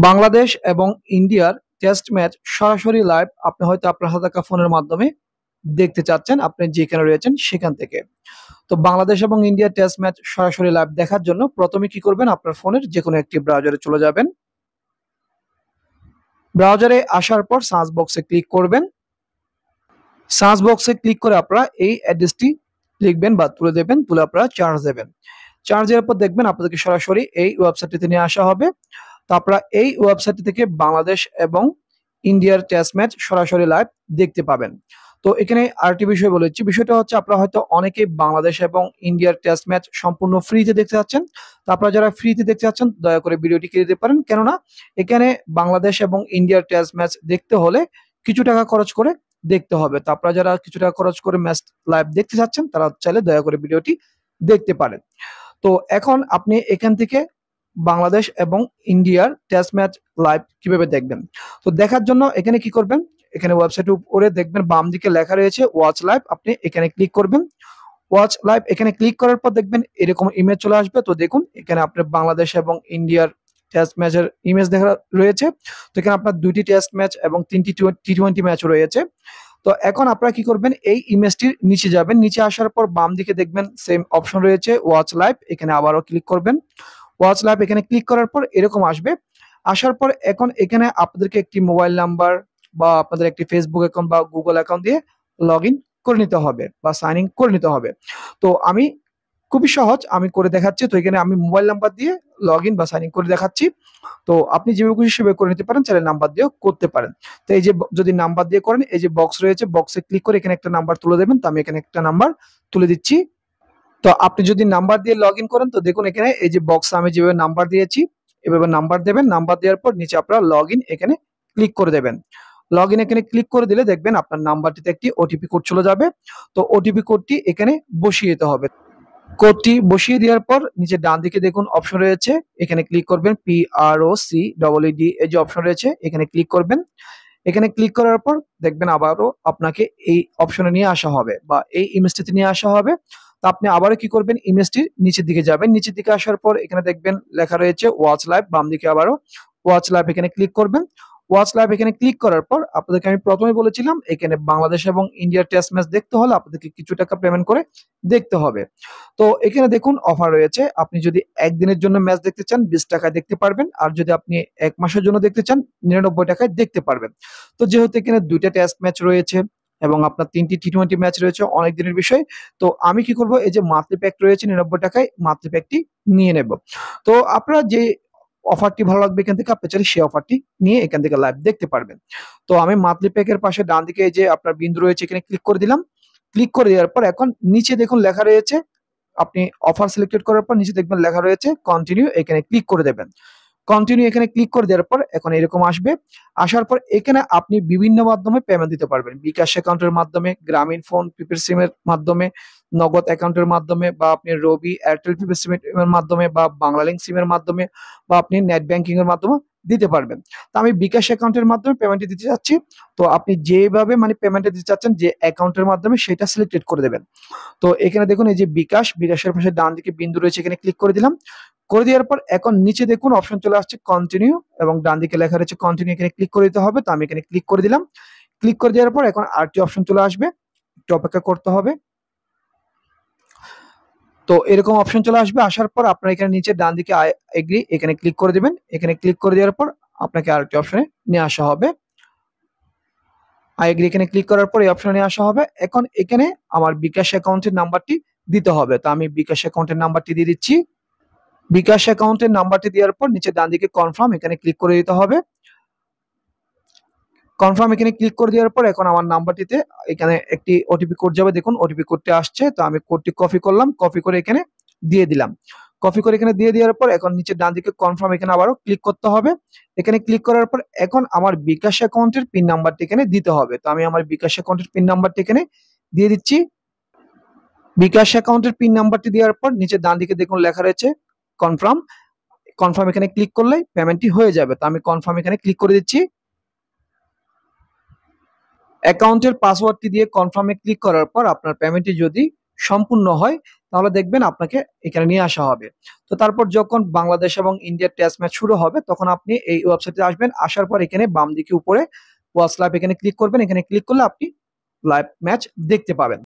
বাংলাদেশ এবং ইন্ডিয়ার test match সরাসরি লাইভ আপনি হয়তো আপনার হাতে থাকা ফোনের মাধ্যমে দেখতে চাচ্ছেন, আপনি যেখানে রয়েছেন সেখান থেকে। তো বাংলাদেশ এবং ইন্ডিয়ার টেস্ট ম্যাচ সরাসরি লাইভ দেখার জন্য প্রথমে কি করবেন, আপনার ফোনের যে কোনো একটি ব্রাউজারে চলে যাবেন। ব্রাউজারে আসার পর সার্চ বক্সে ক্লিক করবেন। সার্চ বক্সে ক্লিক করে আপনারা এই অ্যাড্রেসটি লিখবেন বা তুলে দেবেন, তুলে আপনারা চার্জ দেবেন। চার্জ দেওয়ার পর দেখবেন আপনাদেরকে সরাসরি এই ওয়েবসাইটটিতে নিয়ে আসা হবে। তো আপনারা এই ওয়েবসাইটটি থেকে বাংলাদেশ এবং ইন্ডিয়ার টেস্ট ম্যাচ সরাসরি লাইভ দেখতে পাবেন। তো এখানে আরেকটি বিষয় বলেছি, বিষয়টা হচ্ছে আপনারা হয়তো অনেকেই বাংলাদেশ এবং ইন্ডিয়ার টেস্ট ম্যাচ সম্পূর্ণ ফ্রিতে দেখতে চাচ্ছেন। তো আপনারা যারা ফ্রিতে দেখতে চাচ্ছেন দয়া করে ভিডিওটি কেটে দিতে পারেন, কেননা এখানে বাংলাদেশ এবং ইন্ডিয়ার টেস্ট ম্যাচ দেখতে হলে কিছু টাকা খরচ করে দেখতে হবে। তো আপনারা যারা কিছু টাকা খরচ করে ম্যাচ লাইভ দেখতে চাচ্ছেন তারা চাইলে দয়া করে ভিডিওটি দেখতে পারেন। তো এখন আপনি এখান থেকে বাংলাদেশ এবং ইন্ডিয়ার টেস্ট ম্যাচ লাইভ কিভাবে দেখবেন, তো দেখার জন্য এখানে কি করবেন, এখানে ওয়েবসাইটের উপরে দেখবেন বাম দিকে লেখা রয়েছে ওয়াচ লাইভ, আপনি এখানে ক্লিক করবেন। ওয়াচ লাইভ এখানে ক্লিক করার পর দেখবেন এরকম ইমেজ চলে আসবে। তো দেখুন এখানে আপনার বাংলাদেশ এবং ইন্ডিয়ার টেস্ট ম্যাচের ইমেজ দেখা রয়েছে। তো এখানে আপনার দুইটি টেস্ট ম্যাচ এবং তিনটি টি-20 ম্যাচ রয়েছে। তো এখন আপনারা কি করবেন, এই ইমেজটির নিচে যাবেন, নিচে আসার পর বাম দিকে দেখবেন সেম অপশন রয়েছে ওয়াচ লাইভ, এখানে আবারও ক্লিক করবেন। ওয়াচ লাইভ এখানে ক্লিক করার পর এরকম আসবে। আসার পর এখন এখানে আপনাদেরকে একটি মোবাইল নাম্বার বা আপনাদের একটি ফেসবুক অ্যাকাউন্ট বা গুগল অ্যাকাউন্ট দিয়ে লগ ইন করে নিতে হবে বা সাইন ইন করে নিতে হবে। তো আমি খুবই সহজ, আমি করে দেখাচ্ছি। তো এখানে আমি মোবাইল নাম্বার দিয়ে লগ ইন বা সাইন ইন করে দেখাচ্ছি। তো আপনি যেভাবে খুশি সেভাবে করে নিতে পারেন, চাইলে নাম্বার দিয়েও করতে পারেন। তো এই যে যদি নাম্বার দিয়ে করেন, এই যে বক্স রয়েছে, বক্সে ক্লিক করে এখানে একটা নাম্বার তুলে দেবেন। তো আমি এখানে একটা নাম্বার তুলে দিচ্ছি। তো আপনি যদি নাম্বার দিয়ে লগ ইন করেন, তো দেখুন এখানে এই যে বক্সে আমি যেভাবে নাম্বার দিয়েছি এভাবে নাম্বার দেবেন। নাম্বার দেওয়ার পর নিচে আপনারা লগ ইন এখানে ক্লিক করে দেবেন। লগ ইন এখানে ক্লিক করে দিলে দেখবেন আপনার নাম্বারটিতে একটি ওটিপি কোড চলে যাবে। তো ওটিপি কোডটি এখানে বসিয়ে দিতে হবে। কোডটি বসিয়ে দেওয়ার পর নিচে ডান দিকে দেখুন অপশন রয়েছে, এখানে ক্লিক করবেন। PROCEED এই যে অপশন রয়েছে এখানে ক্লিক করবেন। এখানে ক্লিক করার পর দেখবেন আবারও আপনাকে এই অপশনে নিয়ে আসা হবে বা এই ইমেজটিতে নিয়ে আসা হবে। তো আপনি আবারও কি করবেন, ইমেজটির নিচের দিকে যাবেন। নিচের দিকে আসার পর এখানে দেখবেন লেখা রয়েছে ওয়াচ লাইভ, বাম দিকে আবারও ওয়াচ লাইভ এখানে ক্লিক করবেন। ওয়াচ লাইভ এখানে ক্লিক করার পর আপনাদেরকে আমি প্রথমে বলেছিলাম এখানে বাংলাদেশ এবং ইন্ডিয়ার টেস্ট ম্যাচ দেখতে হলে আপনাদেরকে কিছু টাকা পেমেন্ট করে দেখতে হবে। তো এখানে দেখুন অফার রয়েছে, আপনি যদি একদিনের জন্য ম্যাচ দেখতে চান 20 টাকায় দেখতে পারবেন, আর যদি আপনি এক মাসের জন্য দেখতে চান 99 টাকায় দেখতে পারবেন। তো যেহেতু এখানে দুইটা টেস্ট ম্যাচ রয়েছে এবং আপনার তিনটি টি-20 ম্যাচ রয়েছে, অনেক দিনের বিষয়। তো আমি কি করব, এই যে মান্থলি প্যাক রয়েছে 99 টাকায় মান্থলি প্যাকটি নিয়ে নেব। তো আপনারা যে অফারটি ভালো লাগবে এখান থেকে আপনি চাইলে সেই অফারটি নিয়ে এখান থেকে লাইভ দেখতে পারবেন। তো আমি মান্থলি প্যাকের পাশে ডান দিকে এই যে আপনার বিন্দু রয়েছে এখানে ক্লিক করে দিলাম। ক্লিক করে দেওয়ার পর এখন নিচে দেখুন লেখা রয়েছে, আপনি অফার সিলেক্টেড করার পর নিচে দেখবেন লেখা রয়েছে কন্টিনিউ, এখানে ক্লিক করে দেবেন। কন্টিনিউ এখানে ক্লিক করে দেওয়ার পর এখন এরকম আসবে। আসার পর এখানে আপনি বিভিন্ন মাধ্যমে পেমেন্ট দিতে পারবেন, বিকাশ অ্যাকাউন্টের মাধ্যমে, গ্রামীণ ফোন প্রিপেড সিমের মাধ্যমে, নগদ অ্যাকাউন্টের মাধ্যমে, বা আপনি রবি এয়ারটেল প্রিপেড সিমের মাধ্যমে, বা বাংলালিংক সিমের মাধ্যমে, বা আপনি নেট ব্যাংকিং এর মাধ্যমে দিতে পারবেন। তো আমি বিকাশ অ্যাকাউন্টের মাধ্যমে পেমেন্ট দিতে চাচ্ছি। তো আপনি যেভাবে মানে পেমেন্টটা দিতে চাচ্ছেন যে অ্যাকাউন্টের মাধ্যমে সেটা সিলেক্টেড করে দেবেন। তো এখানে দেখুন এই যে বিকাশের পাশে ডান দিকে বিন্দু রয়েছে এখানে ক্লিক করে দিলাম। করে দেওয়ার পর এখন নিচে দেখুন অপশন চলে আসছে কন্টিনিউ এবং ডান দিকে লেখা রয়েছে কন্টিনিউ, এখানে ক্লিক করে দিতে হবে। তো আমি এখানে ক্লিক করে দিলাম। ক্লিক করে দেওয়ার পর এখন আরেকটি অপশন চলে আসবে, একটু অপেক্ষা করতে হবে। তো এরকম অপশন চলে আসবে, আসার পর আপনার এখানে নিচে ডান দিকে আই এগ্রি এখানে ক্লিক করে দিবেন। এখানে ক্লিক করে দেওয়ার পর আপনাকে আরেকটি অপশনে নিয়ে আসা হবে। আই এগ্রি এখানে ক্লিক করার পর এই অপশনে নিয়ে আসা হবে। এখন এখানে আমার বিকাশ অ্যাকাউন্টের নাম্বারটি দিতে হবে। তো আমি বিকাশ অ্যাকাউন্টের নাম্বারটি দিয়ে দিচ্ছি। বিকাশ অ্যাকাউন্টের নাম্বারটি দেওয়ার পর নিচে ডান দিকে কনফার্ম এখানে ক্লিক করে দিতে হবে। কনফার্ম এখানে ক্লিক করে দেওয়ার পর এখন আমার নাম্বারটিতে এখানে একটি ওটিপি কোড যাবে, দেখুন ওটিপি কোডটি আসছে। তো আমি কোডটি কপি করলাম, কপি করে এখানে দিয়ে দিলাম। কপি করে এখানে দিয়ে দেওয়ার পর এখন নিচে ডান দিকে কনফার্ম এখানে আবারও ক্লিক করতে হবে। এখানে ক্লিক করার পর এখন আমার বিকাশ অ্যাকাউন্টের পিন নাম্বারটি এখানে দিতে হবে। তো আমি আমার বিকাশ অ্যাকাউন্টের পিন নাম্বারটি এখানে দিয়ে দিচ্ছি। বিকাশ অ্যাকাউন্টের পিন নাম্বারটি দেওয়ার পর নিচে ডান দিকে দেখুন লেখা রয়েছে কনফার্ম। কনফার্ম এখানে ক্লিক করলে পেমেন্টটি হয়ে যাবে। তো আমি কনফার্ম এখানে ক্লিক করে দিচ্ছি। অ্যাকাউন্টের পাসওয়ার্ডটি দিয়ে কনফার্মে ক্লিক করার পর আপনার পেমেন্টটি যদি সম্পূর্ণ হয় তাহলে দেখবেন আপনাকে এখানে নিয়ে আসা হবে। তো তারপর যখন বাংলাদেশ এবং ইন্ডিয়ার টেস্ট ম্যাচ শুরু হবে তখন আপনি এই ওয়েবসাইটে আসবেন। আসার পর এখানে বাম দিকে উপরে ওয়াচ লাইভ এখানে ক্লিক করবেন। এখানে ক্লিক করলে আপনি লাইভ ম্যাচ দেখতে পাবেন।